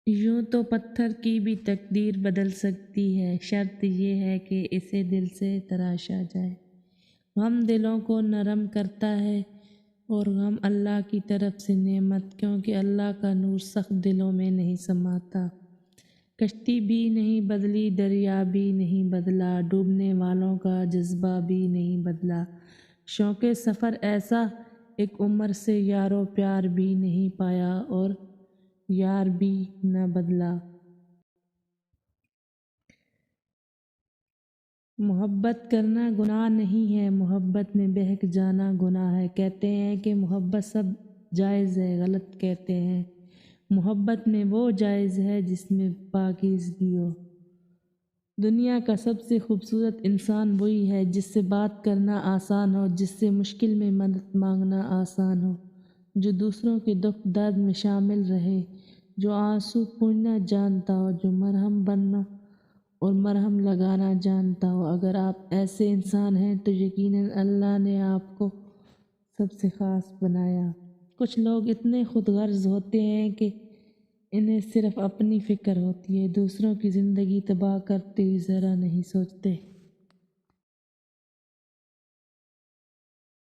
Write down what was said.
یوں تو پتھر کی بھی تقدیر بدل سکتی ہے، شرط یہ ہے کہ اسے دل سے تراشا جائے۔ غم دلوں کو نرم کرتا ہے اور غم اللہ کی طرف سے نعمت، کیونکہ اللہ کا نور سخت دلوں میں نہیں سماتا۔ کشتی بھی نہیں بدلی، دریا بھی نہیں بدلا، ڈوبنے والوں کا جذبہ بھی نہیں بدلا۔ شوق سفر ایسا، ایک عمر سے یار و پیار بھی نہیں پایا اور یار بھی نہ بدلا۔ محبت کرنا گناہ نہیں ہے، محبت میں بہک جانا گناہ ہے۔ کہتے ہیں کہ محبت سب جائز ہے، غلط کہتے ہیں۔ محبت میں وہ جائز ہے جس میں پاکیزگی ہو۔ دنیا کا سب سے خوبصورت انسان وہی ہے جس سے بات کرنا آسان ہو، جس سے مشکل میں مدد مانگنا آسان ہو، جو دوسروں کے دکھ درد میں شامل رہے، جو آنسو پوچھنا جانتا ہو، جو مرہم بننا اور مرہم لگانا جانتا ہو۔ اگر آپ ایسے انسان ہیں تو یقیناً اللہ نے آپ کو سب سے خاص بنایا۔ کچھ لوگ اتنے خود غرض ہوتے ہیں کہ انہیں صرف اپنی فکر ہوتی ہے، دوسروں کی زندگی تباہ کرتے ہوئے ذرا نہیں سوچتے۔